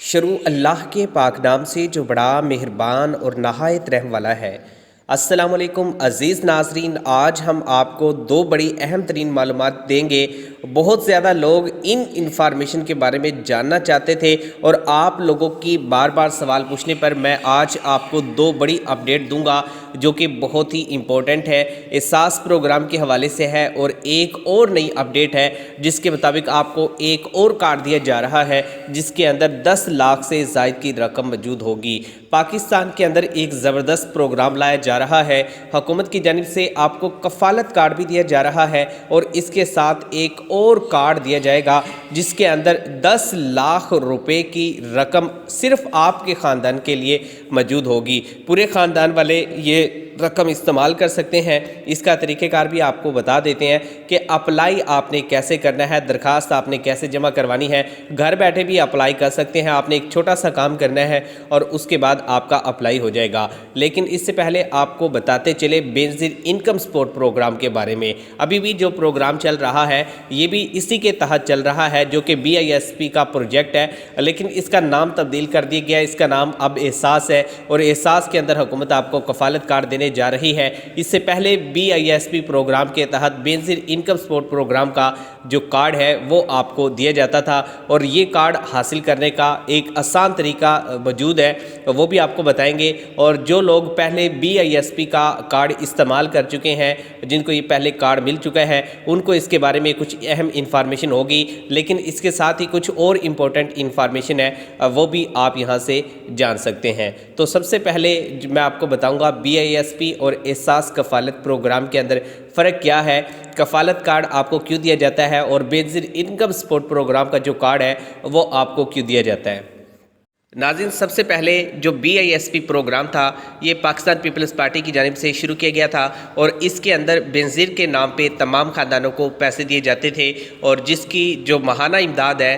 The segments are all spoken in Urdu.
شروع اللہ کے پاک نام سے جو بڑا مہربان اور نہایت رحم والا ہے۔ السلام علیکم عزیز ناظرین، آج ہم آپ کو دو بڑی اہم ترین معلومات دیں گے۔ بہت زیادہ لوگ ان انفارمیشن کے بارے میں جاننا چاہتے تھے اور آپ لوگوں کی بار بار سوال پوچھنے پر میں آج آپ کو دو بڑی اپڈیٹ دوں گا جو کہ بہت ہی امپورٹنٹ ہے، احساس پروگرام کے حوالے سے ہے، اور ایک اور نئی اپڈیٹ ہے جس کے مطابق آپ کو ایک اور کارڈ دیا جا رہا ہے جس کے اندر 10 لاکھ سے زائد کی رقم موجود ہوگی۔ پاکستان کے اندر ایک زبردست پروگرام لایا جا رہا ہے، حکومت کی جانب سے آپ کو کفالت کارڈ بھی دیا جا رہا ہے اور اس کے ساتھ ایک اور کارڈ دیا جائے گا جس کے اندر 10 لاکھ روپے کی رقم صرف آپ کے خاندان کے لیے موجود ہوگی۔ پورے خاندان والے یہ رقم استعمال کر سکتے ہیں۔ اس کا طریقہ کار بھی آپ کو بتا دیتے ہیں کہ اپلائی آپ نے کیسے کرنا ہے، درخواست آپ نے کیسے جمع کروانی ہے۔ گھر بیٹھے بھی اپلائی کر سکتے ہیں، آپ نے ایک چھوٹا سا کام کرنا ہے اور اس کے بعد آپ کا اپلائی ہو جائے گا۔ لیکن اس سے پہلے آپ کو بتاتے چلے بے نظیر انکم سپورٹ پروگرام کے بارے میں۔ ابھی بھی جو پروگرام چل رہا ہے یہ بھی اسی کے تحت چل رہا ہے جو کہ BISP کا پروجیکٹ ہے، لیکن اس کا نام تبدیل کر دیا گیا ہے۔ اس کا نام اب احساس ہے اور احساس کے اندر حکومت آپ کو کفالت کارڈ دینے جا رہی ہے۔ اس سے پہلے BISP پروگرام کے تحت بے نظیر انکم سپورٹ پروگرام کا جو کارڈ ہے وہ آپ کو دیا جاتا تھا، اور یہ کارڈ حاصل کرنے کا ایک آسان طریقہ موجود ہے، وہ بھی آپ کو بتائیں گے۔ اور جو لوگ پہلے BISP کا کارڈ استعمال کر چکے ہیں، جن کو یہ پہلے کارڈ مل چکا ہے، ان کو اس کے بارے میں کچھ اہم انفارمیشن ہوگی، لیکن اس کے ساتھ ہی کچھ اور امپورٹنٹ انفارمیشن ہے وہ بھی آپ یہاں سے جان سکتے ہیں۔ تو سب سے پہلے میں آپ کو بتاؤں گا BISP اور احساس کفالت پروگرام کے اندر فرق کیا ہے، کفالت کارڈ آپ کو کیوں دیا جاتا ہے اور بے نظیر انکم سپورٹ پروگرام کا جو کارڈ ہے وہ آپ کو کیوں دیا جاتا ہے۔ ناظرین، سب سے پہلے جو BISP پروگرام تھا یہ پاکستان پیپلز پارٹی کی جانب سے شروع کیا گیا تھا، اور اس کے اندر بے نظیر کے نام پہ تمام خاندانوں کو پیسے دیے جاتے تھے، اور جس کی جو ماہانہ امداد ہے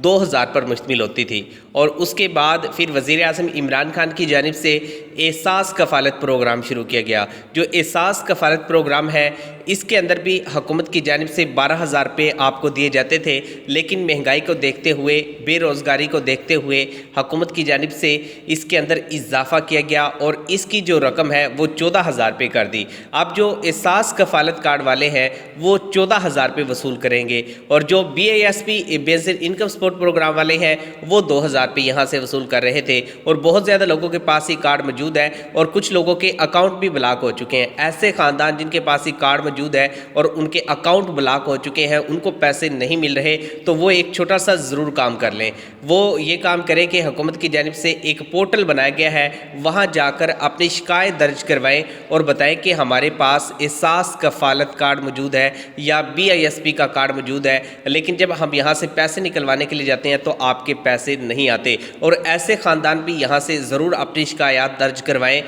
2000 پر مشتمل ہوتی تھی۔ اور اس کے بعد پھر وزیر اعظم عمران خان کی جانب سے احساس کفالت پروگرام شروع کیا گیا۔ جو احساس کفالت پروگرام ہے اس کے اندر بھی حکومت کی جانب سے 12,000 روپے آپ کو دیے جاتے تھے، لیکن مہنگائی کو دیکھتے ہوئے، بے روزگاری کو دیکھتے ہوئے حکومت کی جانب سے اس کے اندر اضافہ کیا گیا اور اس کی جو رقم ہے وہ 14,000 روپے کر دی۔ اب جو احساس کفالت کارڈ والے ہیں وہ 14,000 روپے وصول کریں گے، اور جو BISP بے نظیر انکم سپورٹ پروگرام والے ہیں وہ 2,000 روپے یہاں سے وصول کر رہے تھے، اور بہت زیادہ لوگوں کے پاس یہ کارڈ موجود ہے اور کچھ لوگوں کے اکاؤنٹ بھی بلاک ہو چکے ہیں۔ ایسے خاندان جن کے پاس یہ کارڈ موجود ہے اور ان کے اکاؤنٹ بلاک ہو چکے ہیں، ان کو پیسے نہیں مل رہے، تو وہ ایک چھوٹا سا ضرور کام کر لیں۔ وہ یہ کام کریں کہ حکومت کی جانب سے ایک پورٹل بنایا گیا ہے، وہاں جا کر اپنی شکایت درج کروائیں اور بتائیں کہ ہمارے پاس احساس کفالت کارڈ موجود ہے یا BISP کا کارڈ موجود ہے، لیکن جب ہم یہاں سے پیسے نکلوانے کے لیے جاتے ہیں تو آپ کے پیسے نہیں آتے۔ اور ایسے خاندان بھی یہاں سے ضرور اپنی شکایات درج کروائیں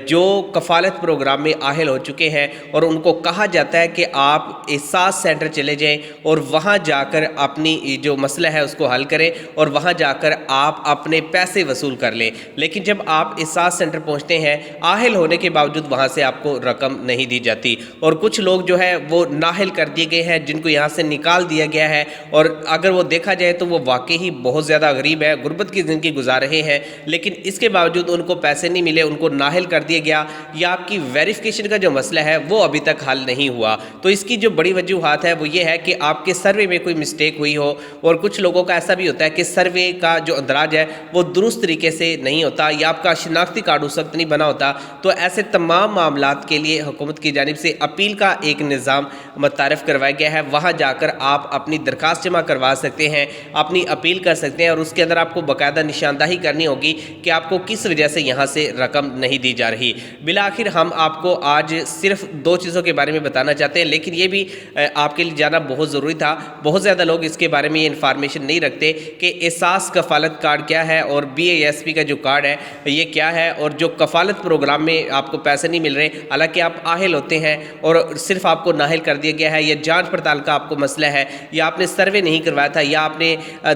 جو کفالت پروگرام میں آہل ہو چکے ہیں، اور ان کو کہا جاتا ہے کہ آپ احساس سینٹر چلے جائیں اور وہاں جا کر اپنی جو مسئلہ ہے اس کو حل کریں، اور وہاں جا کر آپ اپنے پیسے وصول کر لیں۔ لیکن جب آپ احساس سینٹر پہنچتے ہیں، آہل ہونے کے باوجود وہاں سے آپ کو رقم نہیں دی جاتی، اور کچھ لوگ جو ہے وہ نااہل کر دیے گئے ہیں جن کو یہاں سے نکال دیا گیا ہے، اور اگر وہ دیکھا جائے تو وہ واقعی بہت زیادہ غریب ہے، غربت کی زندگی گزار رہے ہیں، لیکن اس کے باوجود ان کو پیسے نہیں ملے، ان کو نااہل کر دیا گیا، یا آپ کی ویریفیکیشن کا جو مسئلہ ہے وہ ابھی تک حل نہیں ہوا۔ تو اس کی جو بڑی وجوہات ہے وہ یہ ہے کہ آپ کے سروے میں کوئی مسٹیک ہوئی ہو، اور کچھ لوگوں کا ایسا بھی ہوتا ہے کہ سروے کا جو اندراج ہے وہ درست طریقے سے نہیں ہوتا، یا آپ کا شناختی کارڈ اس وقت نہیں بنا ہوتا۔ تو ایسے تمام معاملات کے لیے حکومت کی جانب سے اپیل کا ایک نظام متعارف کروایا گیا ہے، وہاں جا کر آپ اپنی درخواست جمع کروا سکتے ہیں، اپنی اپیل کر سکتے ہیں، اور اس کے اندر آپ کو باقاعدہ نشاندہی کرنی ہوگی کہ آپ کو کس وجہ سے یہاں سے رقم نہیں دی جا رہی۔ بالآخر ہم آپ کو آج صرف 2 چیزوں کے بارے میں بتانا چاہتے ہیں، لیکن یہ بھی آپ کے لیے جانا بہت ضروری تھا۔ بہت زیادہ لوگ اس کے بارے میں یہ انفارمیشن نہیں رکھتے کہ احساس کفالت کارڈ کیا ہے اور BISP کا جو کارڈ ہے یہ کیا ہے، اور جو کفالت پروگرام میں آپ کو پیسے نہیں مل رہے حالانکہ آپ آہل ہوتے ہیں اور صرف آپ کو نااہل کر دیا گیا ہے، یا جانچ پڑتال کا آپ کو مسئلہ ہے، یا آپ نے سروے نہیں کروایا تھا، یا آپ نے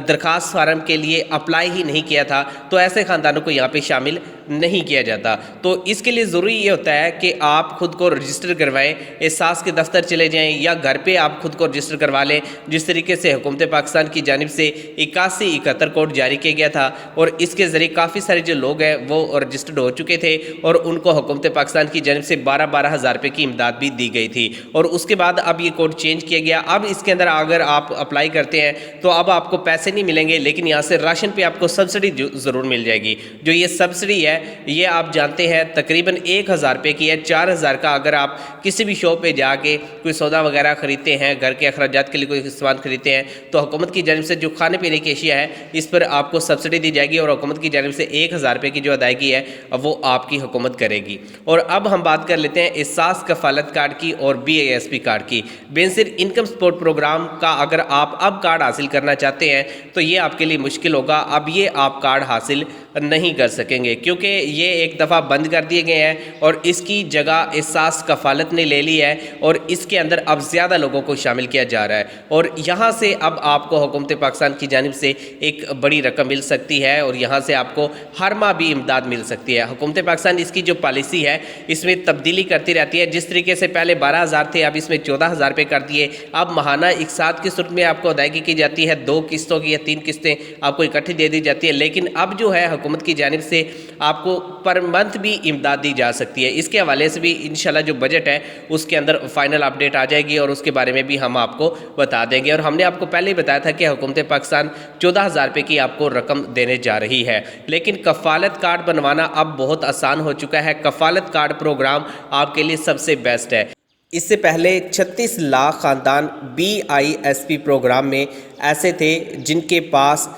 درخواست فارم کے لیے اپلائی ہی نہیں کیا تھا، تو ایسے خاندانوں کو یہاں پہ شامل نہیں کیا جاتا۔ تو اس کے لیے ضروری یہ ہوتا ہے کہ آپ خود کو رجسٹر کروائیں، احساس کے دفتر چلے جائیں یا گھر پہ آپ خود کو رجسٹر کروا لیں، جس طریقے سے حکومت پاکستان کی جانب سے 8171 کوڈ جاری کیا گیا تھا، اور اس کے ذریعے کافی سارے جو لوگ ہیں وہ رجسٹرڈ ہو چکے تھے اور ان کو حکومت پاکستان کی جانب سے 12 ہزار روپے کی امداد بھی دی گئی تھی۔ اور اس کے بعد اب یہ کوڈ چینج کیا گیا۔ اب اس کے اندر اگر آپ اپلائی کرتے ہیں تو اب آپ کو پیسے نہیں ملیں گے، لیکن یہاں سے راشن پہ آپ کو سبسڈی ضرور مل جائے گی۔ جو یہ سبسڈی ہے یہ آپ جانتے ہیں تقریباً 1000 روپے کی ہے۔ 4000 کا اگر آپ کسی بھی شاپ پہ جا کے کوئی سودا وغیرہ خریدتے ہیں، گھر کے اخراجات کے لیے کوئی سامان خریدتے ہیں، تو حکومت کی جانب سے جو کھانے پینے کی اشیاء ہے اس پر آپ کو سبسڈی دی جائے گی، اور حکومت کی جانب سے 1000 روپے کی جو ادائیگی ہے وہ آپ کی حکومت کرے گی۔ اور اب ہم بات کر لیتے ہیں احساس کفالت کارڈ کی اور BISP کارڈ کی۔ بینظیر انکم سپورٹ پروگرام کا اگر آپ اب کارڈ حاصل کرنا چاہتے ہیں تو یہ آپ کے لیے مشکل ہوگا۔ اب یہ آپ کارڈ حاصل نہیں کر سکیں گے کیونکہ یہ ایک دفعہ بند کر دیے گئے ہیں، اور اس کی جگہ احساس کفالت نے لے لی ہے، اور اس کے اندر اب زیادہ لوگوں کو شامل کیا جا رہا ہے، اور یہاں سے اب آپ کو حکومت پاکستان کی جانب سے ایک بڑی رقم مل سکتی ہے، اور یہاں سے آپ کو ہر ماہ بھی امداد مل سکتی ہے۔ حکومت پاکستان اس کی جو پالیسی ہے اس میں تبدیلی کرتی رہتی ہے۔ جس طریقے سے پہلے 12000 تھے، اب اس میں 14000 روپے کر دیے۔ اب ماہانہ اقساط کی صورت میں آپ کو ادائیگی کی جاتی ہے، 2 قسطوں کی یا 3 قسطیں آپ کو اکٹھی دے دی جاتی ہے، لیکن اب جو ہے حکومت کی جانب سے آپ کو پر منتھ بھی امداد دی جا سکتی ہے۔ اس کے حوالے سے بھی انشاءاللہ جو بجٹ ہے اس کے اندر فائنل اپڈیٹ آ جائے گی، اور اس کے بارے میں بھی ہم آپ کو بتا دیں گے۔ اور ہم نے آپ کو پہلے ہی بتایا تھا کہ حکومت پاکستان 14000 روپے کی آپ کو رقم دینے جا رہی ہے، لیکن کفالت کارڈ بنوانا اب بہت آسان ہو چکا ہے۔ کفالت کارڈ پروگرام آپ کے لیے سب سے بیسٹ ہے۔ اس سے پہلے 36 لاکھ خاندان BISP پروگرام میں ایسے تھے جن کے پاس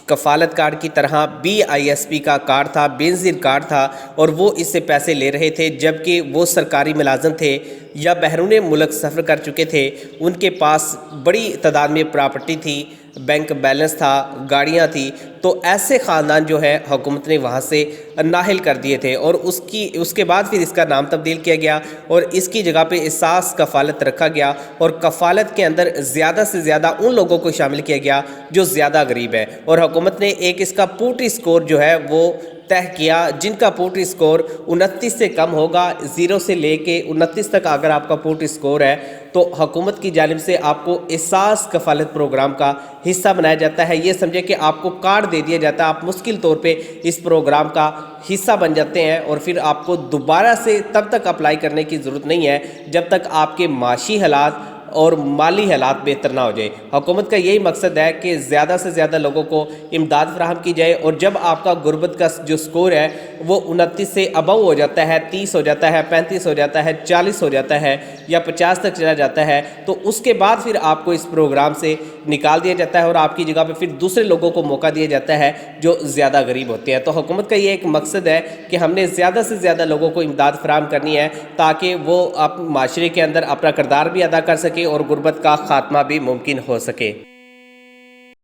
کفالت کارڈ کی طرح BISP کا کارڈ تھا، بینظیر کارڈ تھا، اور وہ اس سے پیسے لے رہے تھے، جبکہ وہ سرکاری ملازم تھے یا بیرون ملک سفر کر چکے تھے۔ ان کے پاس بڑی تعداد میں پراپرٹی تھی، بینک بیلنس تھا، گاڑیاں تھی، تو ایسے خاندان جو ہے حکومت نے وہاں سے نااہل کر دیے تھے، اور اس کے بعد پھر اس کا نام تبدیل کیا گیا اور اس کی جگہ پہ احساس کفالت رکھا گیا، اور کفالت کے اندر زیادہ سے زیادہ ان لوگوں کو شامل کیا گیا جو زیادہ غریب ہے، اور حکومت نے ایک اس کا پوٹی سکور جو ہے وہ طے کیا، جن کا پوٹی سکور 29 سے کم ہوگا، 0 سے لے کے 29 تک اگر آپ کا پوٹی سکور ہے تو حکومت کی جانب سے آپ کو احساس کفالت پروگرام کا حصہ بنایا جاتا ہے۔ یہ سمجھے کہ آپ کو کارڈ دے دیا جاتا ہے، آپ مشکل طور پہ اس پروگرام کا حصہ بن جاتے ہیں، اور پھر آپ کو دوبارہ سے تب تک اپلائی کرنے کی ضرورت نہیں ہے جب تک آپ کے معاشی حالات اور مالی حالات بہتر نہ ہو جائے۔ حکومت کا یہی مقصد ہے کہ زیادہ سے زیادہ لوگوں کو امداد فراہم کی جائے، اور جب آپ کا غربت کا جو سکور ہے وہ 29 سے ابو ہو جاتا ہے، 30 ہو جاتا ہے، 35 ہو جاتا ہے، 40 ہو جاتا ہے یا 50 تک چلا جاتا ہے، تو اس کے بعد پھر آپ کو اس پروگرام سے نکال دیا جاتا ہے، اور آپ کی جگہ پہ پھر دوسرے لوگوں کو موقع دیا جاتا ہے جو زیادہ غریب ہوتے ہیں۔ تو حکومت کا یہ ایک مقصد ہے کہ ہم نے زیادہ سے زیادہ لوگوں کو امداد فراہم کرنی ہے تاکہ وہ معاشرے کے اندر اپنا کردار بھی ادا کر سکے اور غربت کا خاتمہ بھی ممکن ہو سکے۔